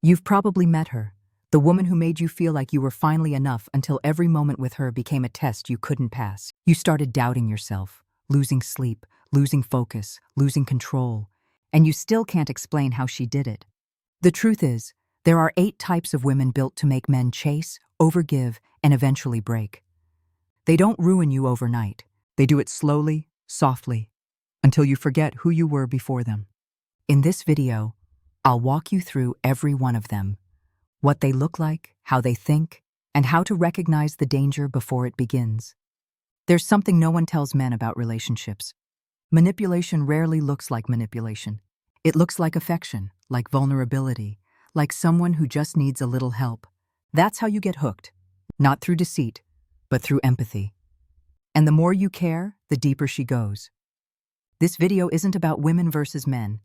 You've probably met her, the woman who made you feel like you were finally enough until every moment with her became a test you couldn't pass. You started doubting yourself, losing sleep, losing focus, losing control, and you still can't explain how she did it. The truth is, there are 8 types of women built to make men chase, overgive, and eventually break. They don't ruin you overnight. They do it slowly, softly, until you forget who you were before them. In this video, I'll walk you through every one of them, what they look like, how they think, and how to recognize the danger before it begins. There's something no one tells men about relationships. Manipulation rarely looks like manipulation. It looks like affection, like vulnerability, like someone who just needs a little help. That's how you get hooked, not through deceit, but through empathy. And the more you care, the deeper she goes. This video isn't about women versus men.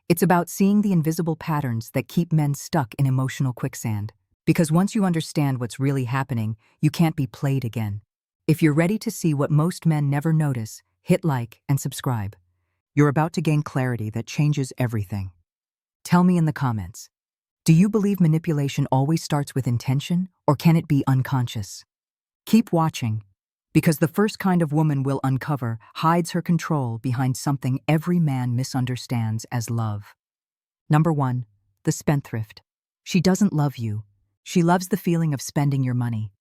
It's about seeing the invisible patterns that keep men stuck in emotional quicksand. Because once you understand what's really happening, you can't be played again. If you're ready to see what most men never notice, hit like and subscribe. You're about to gain clarity that changes everything. Tell me in the comments, do you believe manipulation always starts with intention, or can it be unconscious? Keep watching, because the first kind of woman we'll uncover hides her control behind something every man misunderstands as love. Number 1, the spendthrift. She doesn't love you. She loves the feeling of spending your money.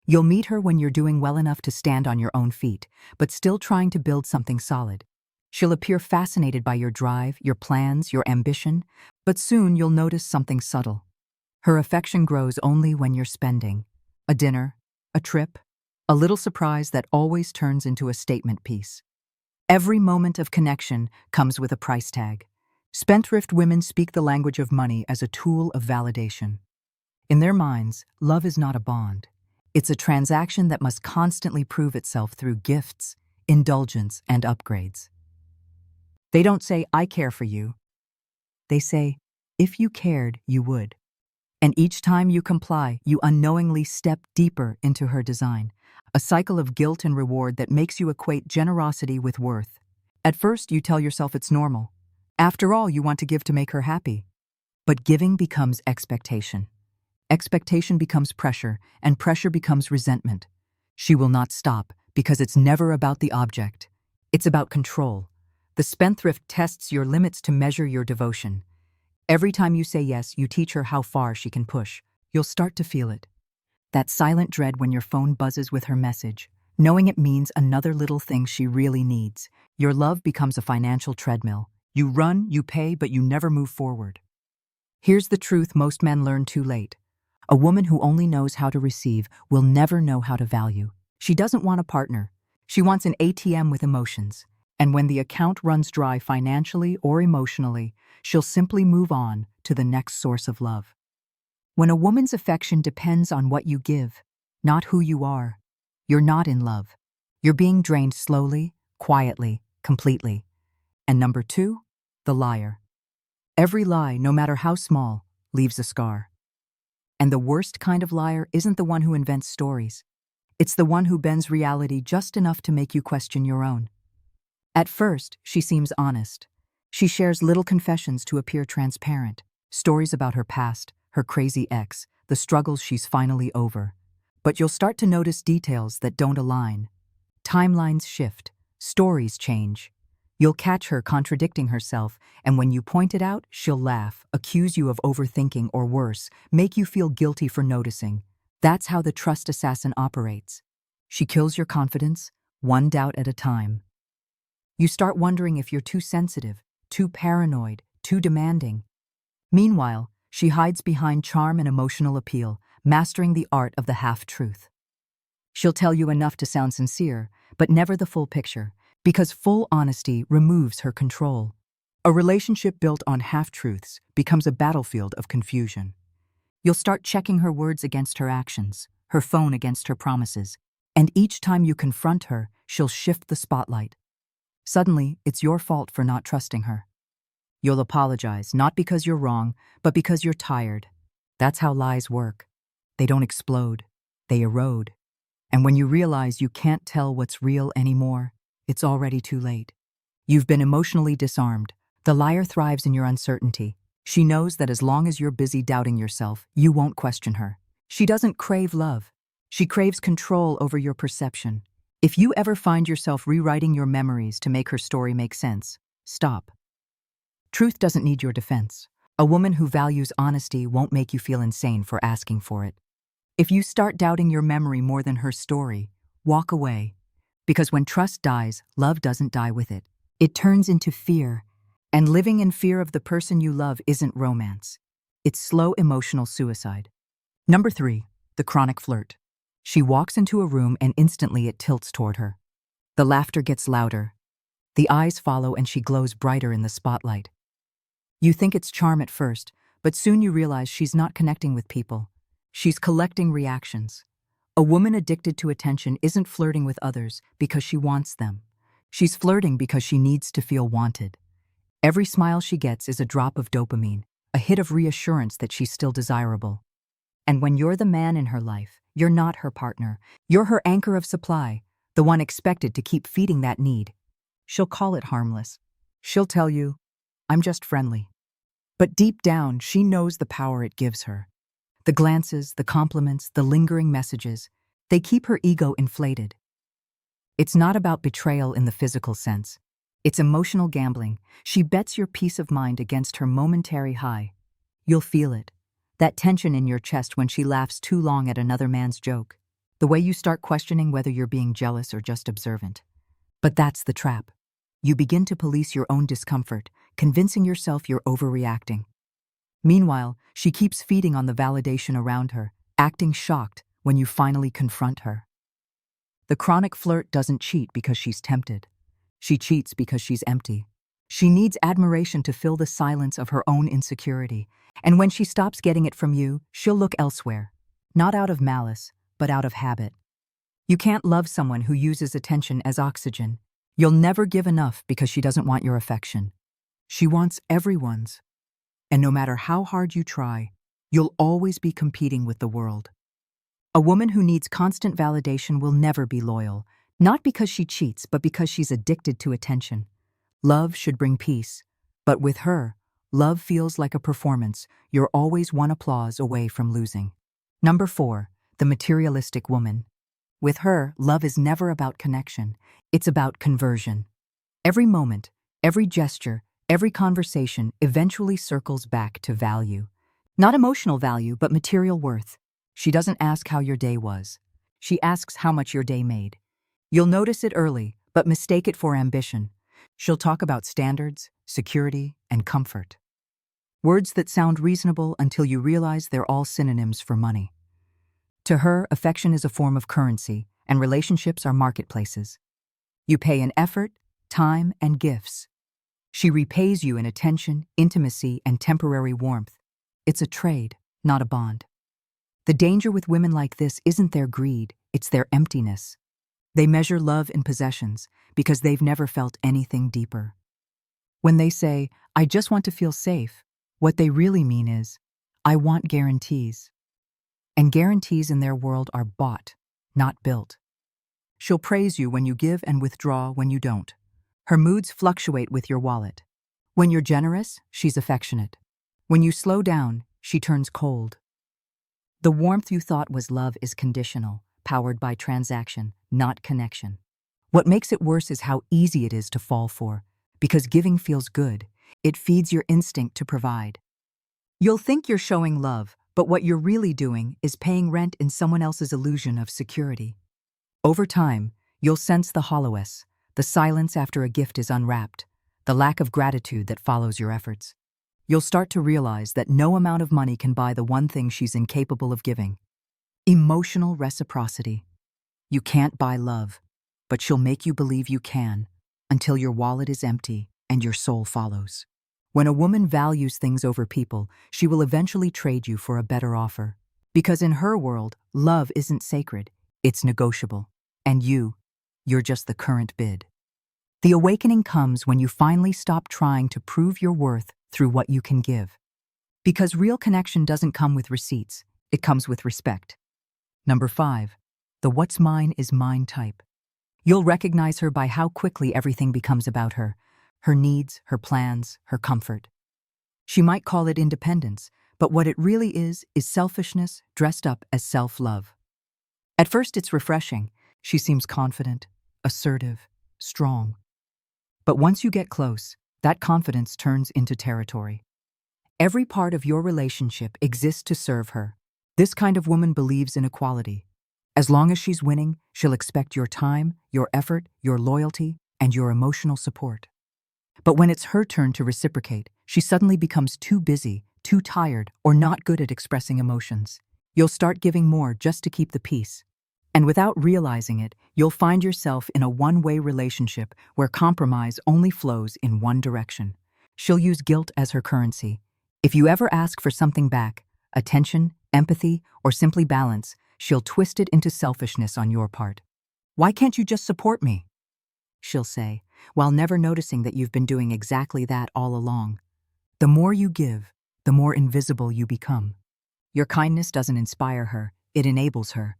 You'll meet her when you're doing well enough to stand on your own feet, but still trying to build something solid. She'll appear fascinated by your drive, your plans, your ambition, but soon you'll notice something subtle. Her affection grows only when you're spending. A dinner, a trip, a little surprise that always turns into a statement piece. Every moment of connection comes with a price tag. Spendthrift women speak the language of money as a tool of validation. In their minds, love is not a bond. It's a transaction that must constantly prove itself through gifts, indulgence, and upgrades. They don't say, "I care for you." They say, "If you cared, you would." And each time you comply, you unknowingly step deeper into her design, a cycle of guilt and reward that makes you equate generosity with worth. At first, you tell yourself it's normal. After all, you want to give to make her happy. But giving becomes expectation. Expectation becomes pressure, and pressure becomes resentment. She will not stop, because it's never about the object. It's about control. The spendthrift tests your limits to measure your devotion. Every time you say yes, you teach her how far she can push. You'll start to feel it. That silent dread when your phone buzzes with her message, knowing it means another little thing she really needs. Your love becomes a financial treadmill. You run, you pay, but you never move forward. Here's the truth most men learn too late. A woman who only knows how to receive will never know how to value. She doesn't want a partner. She wants an ATM with emotions. And when the account runs dry financially or emotionally, she'll simply move on to the next source of love. When a woman's affection depends on what you give, not who you are, you're not in love. You're being drained slowly, quietly, completely. And number 2, the liar. Every lie, no matter how small, leaves a scar. And the worst kind of liar isn't the one who invents stories. It's the one who bends reality just enough to make you question your own. At first, she seems honest. She shares little confessions to appear transparent, stories about her past, her crazy ex, the struggles she's finally over. But you'll start to notice details that don't align. Timelines shift, stories change. You'll catch her contradicting herself, and when you point it out, she'll laugh, accuse you of overthinking, or worse, make you feel guilty for noticing. That's how the trust assassin operates. She kills your confidence, one doubt at a time. You start wondering if you're too sensitive, too paranoid, too demanding. Meanwhile, she hides behind charm and emotional appeal, mastering the art of the half-truth. She'll tell you enough to sound sincere, but never the full picture, because full honesty removes her control. A relationship built on half-truths becomes a battlefield of confusion. You'll start checking her words against her actions, her phone against her promises, and each time you confront her, she'll shift the spotlight. Suddenly, it's your fault for not trusting her. You'll apologize, not because you're wrong, but because you're tired. That's how lies work. They don't explode, they erode. And when you realize you can't tell what's real anymore, it's already too late. You've been emotionally disarmed. The liar thrives in your uncertainty. She knows that as long as you're busy doubting yourself, you won't question her. She doesn't crave love. She craves control over your perception. If you ever find yourself rewriting your memories to make her story make sense, stop. Truth doesn't need your defense. A woman who values honesty won't make you feel insane for asking for it. If you start doubting your memory more than her story, walk away. Because when trust dies, love doesn't die with it. It turns into fear. And living in fear of the person you love isn't romance. It's slow emotional suicide. Number 3, the chronic flirt. She walks into a room and instantly it tilts toward her. The laughter gets louder. The eyes follow and she glows brighter in the spotlight. You think it's charm at first, but soon you realize she's not connecting with people. She's collecting reactions. A woman addicted to attention isn't flirting with others because she wants them. She's flirting because she needs to feel wanted. Every smile she gets is a drop of dopamine, a hit of reassurance that she's still desirable. And when you're the man in her life, you're not her partner. You're her anchor of supply, the one expected to keep feeding that need. She'll call it harmless. She'll tell you, "I'm just friendly." But deep down, she knows the power it gives her. The glances, the compliments, the lingering messages, they keep her ego inflated. It's not about betrayal in the physical sense. It's emotional gambling. She bets your peace of mind against her momentary high. You'll feel it. That tension in your chest when she laughs too long at another man's joke. The way you start questioning whether you're being jealous or just observant. But that's the trap. You begin to police your own discomfort, convincing yourself you're overreacting. Meanwhile, she keeps feeding on the validation around her, acting shocked when you finally confront her. The chronic flirt doesn't cheat because she's tempted. She cheats because she's empty. She needs admiration to fill the silence of her own insecurity. And when she stops getting it from you, she'll look elsewhere. Not out of malice, but out of habit. You can't love someone who uses attention as oxygen. You'll never give enough because she doesn't want your affection. She wants everyone's. And no matter how hard you try, you'll always be competing with the world. A woman who needs constant validation will never be loyal, not because she cheats, but because she's addicted to attention. Love should bring peace, but with her, love feels like a performance. You're always one applause away from losing. Number 4, the materialistic woman. With her, love is never about connection. It's about conversion. Every moment, every gesture, every conversation eventually circles back to value. Not emotional value, but material worth. She doesn't ask how your day was. She asks how much your day made. You'll notice it early, but mistake it for ambition. She'll talk about standards, security, and comfort. Words that sound reasonable until you realize they're all synonyms for money. To her, affection is a form of currency, and relationships are marketplaces. You pay in effort, time, and gifts. She repays you in attention, intimacy, and temporary warmth. It's a trade, not a bond. The danger with women like this isn't their greed, it's their emptiness. They measure love in possessions because they've never felt anything deeper. When they say, "I just want to feel safe," what they really mean is, "I want guarantees." And guarantees in their world are bought, not built. She'll praise you when you give and withdraw when you don't. Her moods fluctuate with your wallet. When you're generous, she's affectionate. When you slow down, she turns cold. The warmth you thought was love is conditional, powered by transaction, not connection. What makes it worse is how easy it is to fall for. Because giving feels good, it feeds your instinct to provide. You'll think you're showing love, but what you're really doing is paying rent in someone else's illusion of security. Over time, you'll sense the hollowness, the silence after a gift is unwrapped, the lack of gratitude that follows your efforts. You'll start to realize that no amount of money can buy the one thing she's incapable of giving. Emotional reciprocity. You can't buy love, but she'll make you believe you can, until your wallet is empty and your soul follows. When a woman values things over people, she will eventually trade you for a better offer. Because in her world, love isn't sacred, it's negotiable. And you're just the current bid. The awakening comes when you finally stop trying to prove your worth through what you can give. Because real connection doesn't come with receipts, it comes with respect. Number 5, the what's mine is mine type. You'll recognize her by how quickly everything becomes about her. Her needs, her plans, her comfort. She might call it independence, but what it really is selfishness dressed up as self-love. At first it's refreshing. She seems confident, assertive, strong. But once you get close, that confidence turns into territory. Every part of your relationship exists to serve her. This kind of woman believes in equality. As long as she's winning, she'll expect your time, your effort, your loyalty, and your emotional support. But when it's her turn to reciprocate, she suddenly becomes too busy, too tired, or not good at expressing emotions. You'll start giving more just to keep the peace. And without realizing it, you'll find yourself in a one-way relationship where compromise only flows in one direction. She'll use guilt as her currency. If you ever ask for something back, attention, empathy, or simply balance, she'll twist it into selfishness on your part. "Why can't you just support me?" she'll say, while never noticing that you've been doing exactly that all along. The more you give, the more invisible you become. Your kindness doesn't inspire her, it enables her.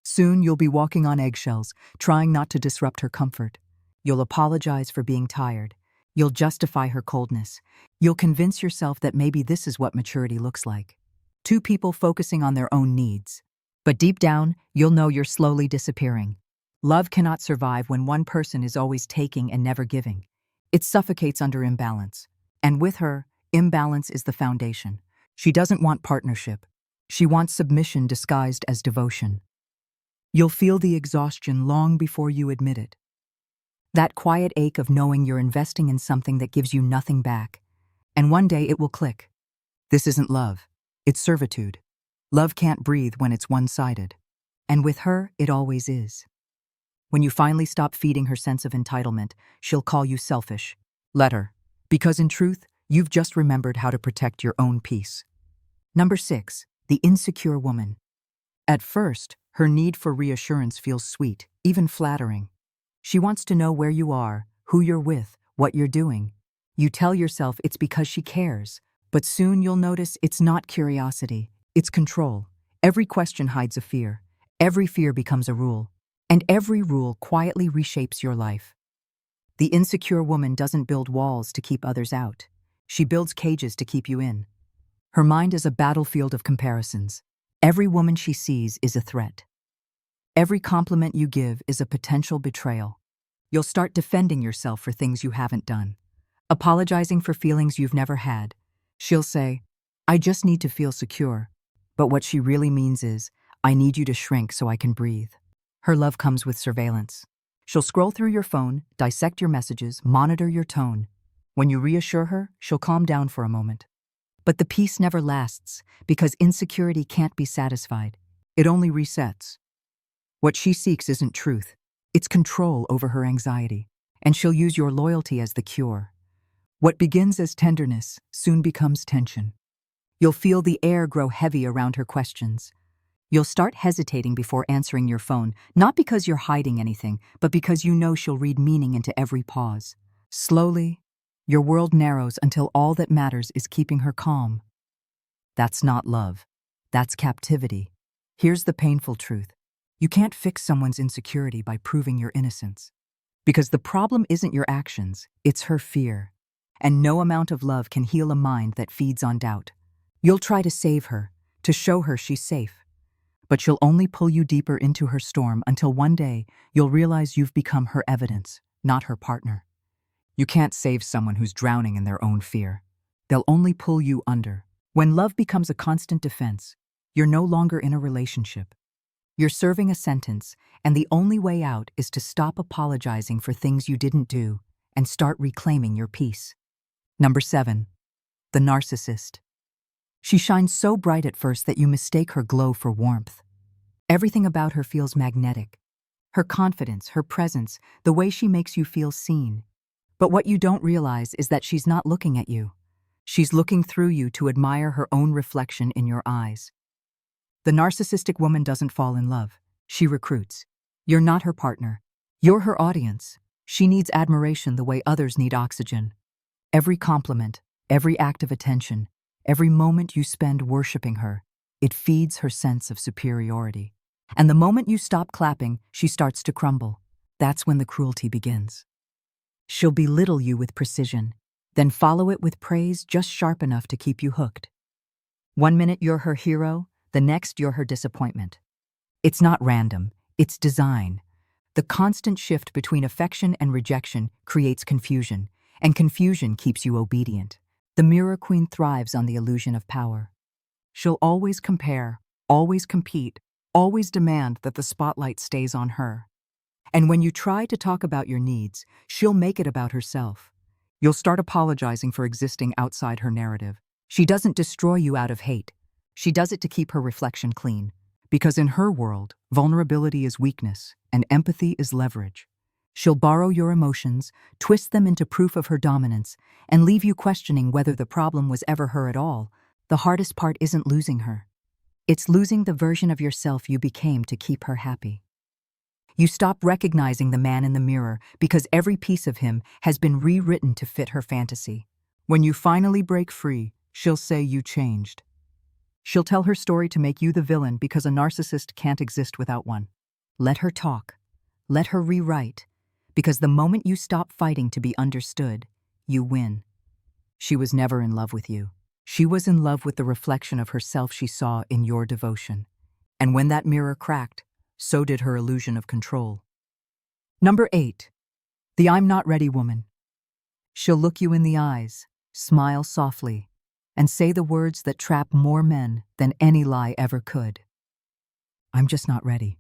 Soon you'll be walking on eggshells, trying not to disrupt her comfort. You'll apologize for being tired. You'll justify her coldness. You'll convince yourself that maybe this is what maturity looks like. Two people focusing on their own needs. But deep down, you'll know you're slowly disappearing. Love cannot survive when one person is always taking and never giving. It suffocates under imbalance. And with her, imbalance is the foundation. She doesn't want partnership. She wants submission disguised as devotion. You'll feel the exhaustion long before you admit it. That quiet ache of knowing you're investing in something that gives you nothing back. And one day it will click. This isn't love. It's servitude. Love can't breathe when it's one-sided. And with her, it always is. When you finally stop feeding her sense of entitlement, she'll call you selfish. Let her. Because in truth, you've just remembered how to protect your own peace. Number 6, the insecure woman. At first, her need for reassurance feels sweet, even flattering. She wants to know where you are, who you're with, what you're doing. You tell yourself it's because she cares, but soon you'll notice it's not curiosity, it's control. Every question hides a fear. Every fear becomes a rule. And every rule quietly reshapes your life. The insecure woman doesn't build walls to keep others out. She builds cages to keep you in. Her mind is a battlefield of comparisons. Every woman she sees is a threat. Every compliment you give is a potential betrayal. You'll start defending yourself for things you haven't done, apologizing for feelings you've never had. She'll say, "I just need to feel secure." But what she really means is, "I need you to shrink so I can breathe." Her love comes with surveillance. She'll scroll through your phone, dissect your messages, monitor your tone. When you reassure her, she'll calm down for a moment. But the peace never lasts, because insecurity can't be satisfied. It only resets. What she seeks isn't truth. It's control over her anxiety. And she'll use your loyalty as the cure. What begins as tenderness soon becomes tension. You'll feel the air grow heavy around her questions. You'll start hesitating before answering your phone, not because you're hiding anything, but because you know she'll read meaning into every pause. Slowly, your world narrows until all that matters is keeping her calm. That's not love. That's captivity. Here's the painful truth. You can't fix someone's insecurity by proving your innocence. Because the problem isn't your actions, it's her fear. And no amount of love can heal a mind that feeds on doubt. You'll try to save her, to show her she's safe. But she'll only pull you deeper into her storm until one day you'll realize you've become her evidence, not her partner. You can't save someone who's drowning in their own fear. They'll only pull you under. When love becomes a constant defense, you're no longer in a relationship. You're serving a sentence, and the only way out is to stop apologizing for things you didn't do and start reclaiming your peace. Number 7, the narcissist. She shines so bright at first that you mistake her glow for warmth. Everything about her feels magnetic. Her confidence, her presence, the way she makes you feel seen. But what you don't realize is that she's not looking at you. She's looking through you to admire her own reflection in your eyes. The narcissistic woman doesn't fall in love. She recruits. You're not her partner. You're her audience. She needs admiration the way others need oxygen. Every compliment, every act of attention, every moment you spend worshiping her, it feeds her sense of superiority. And the moment you stop clapping, she starts to crumble. That's when the cruelty begins. She'll belittle you with precision. Then follow it with praise just sharp enough to keep you hooked. One minute you're her hero, the next you're her disappointment. It's not random, it's design. The constant shift between affection and rejection creates confusion, and confusion keeps you obedient. The Mirror Queen thrives on the illusion of power. She'll always compare, always compete, always demand that the spotlight stays on her. And when you try to talk about your needs, she'll make it about herself. You'll start apologizing for existing outside her narrative. She doesn't destroy you out of hate. She does it to keep her reflection clean. Because in her world, vulnerability is weakness, and empathy is leverage. She'll borrow your emotions, twist them into proof of her dominance, and leave you questioning whether the problem was ever her at all. The hardest part isn't losing her. It's losing the version of yourself you became to keep her happy. You stop recognizing the man in the mirror because every piece of him has been rewritten to fit her fantasy. When you finally break free, she'll say you changed. She'll tell her story to make you the villain because a narcissist can't exist without one. Let her talk. Let her rewrite. Because the moment you stop fighting to be understood, you win. She was never in love with you. She was in love with the reflection of herself she saw in your devotion. And when that mirror cracked, so did her illusion of control. Number 8. The I'm not ready woman. She'll look you in the eyes, smile softly, and say the words that trap more men than any lie ever could. I'm just not ready.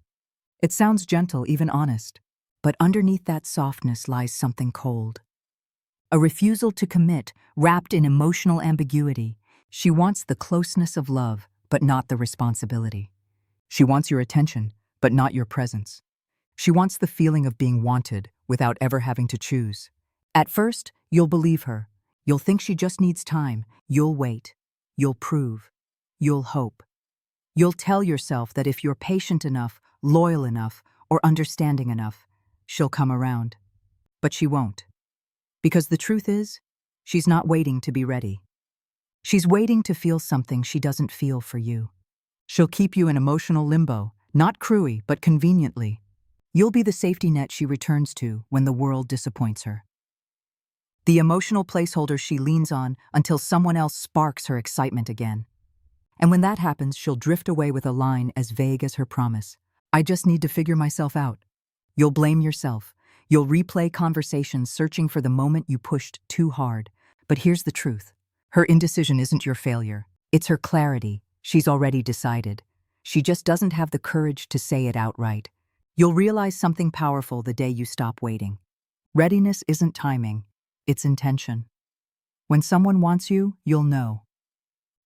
It sounds gentle, even honest, but underneath that softness lies something cold. A refusal to commit, wrapped in emotional ambiguity. She wants the closeness of love, but not the responsibility. She wants your attention, but not your presence. She wants the feeling of being wanted without ever having to choose. At first, you'll believe her. You'll think she just needs time. You'll wait. You'll prove. You'll hope. You'll tell yourself that if you're patient enough, loyal enough, or understanding enough, she'll come around. But she won't. Because the truth is, she's not waiting to be ready. She's waiting to feel something she doesn't feel for you. She'll keep you in emotional limbo, not cruelly, but conveniently. You'll be the safety net she returns to when the world disappoints her. The emotional placeholder she leans on until someone else sparks her excitement again. And when that happens, she'll drift away with a line as vague as her promise. I just need to figure myself out. You'll blame yourself. You'll replay conversations searching for the moment you pushed too hard. But here's the truth. Her indecision isn't your failure. It's her clarity. She's already decided. She just doesn't have the courage to say it outright. You'll realize something powerful the day you stop waiting. Readiness isn't timing. It's intention. When someone wants you, you'll know.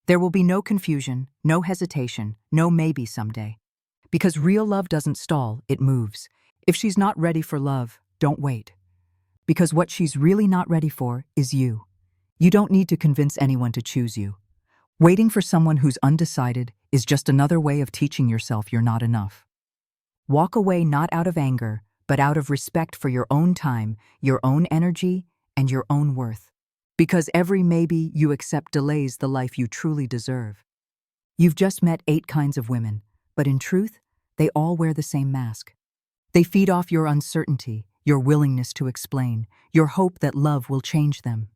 There will be no confusion, no hesitation, no maybe someday. Because real love doesn't stall, it moves. If she's not ready for love, don't wait. Because what she's really not ready for is you. You don't need to convince anyone to choose you. Waiting for someone who's undecided is just another way of teaching yourself you're not enough. Walk away not out of anger, but out of respect for your own time, your own energy, and your own worth. Because every maybe you accept delays the life you truly deserve. You've just met 8 kinds of women, but in truth, they all wear the same mask. They feed off your uncertainty, your willingness to explain, your hope that love will change them.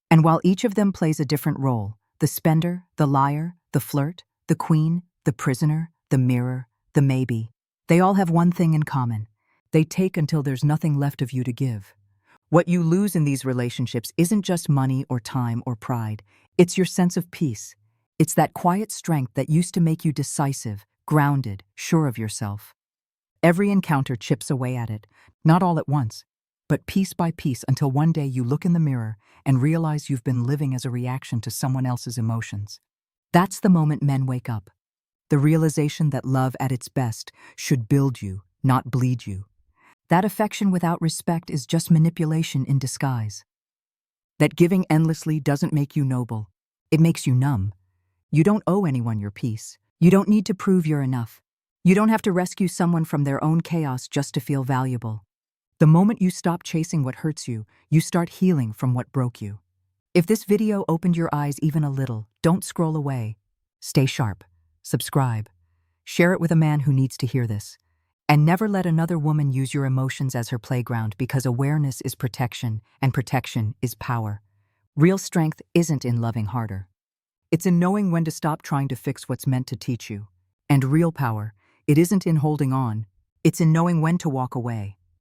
And while each of them plays a different role, the spender, the liar, the flirt, the queen, the prisoner, the mirror, the maybe, they all have one thing in common. They take until there's nothing left of you to give. What you lose in these relationships isn't just money or time or pride. It's your sense of peace. It's that quiet strength that used to make you decisive, grounded, sure of yourself. Every encounter chips away at it, not all at once, but piece by piece until one day you look in the mirror and realize you've been living as a reaction to someone else's emotions. That's the moment men wake up. The realization that love at its best should build you, not bleed you. That affection without respect is just manipulation in disguise. That giving endlessly doesn't make you noble. It makes you numb. You don't owe anyone your peace. You don't need to prove you're enough. You don't have to rescue someone from their own chaos just to feel valuable. The moment you stop chasing what hurts you, you start healing from what broke you. If this video opened your eyes even a little, don't scroll away. Stay sharp. Subscribe. Share it with a man who needs to hear this. And never let another woman use your emotions as her playground, because awareness is protection and protection is power. Real strength isn't in loving harder. It's in knowing when to stop trying to fix what's meant to teach you. And real power, it isn't in holding on, it's in knowing when to walk away.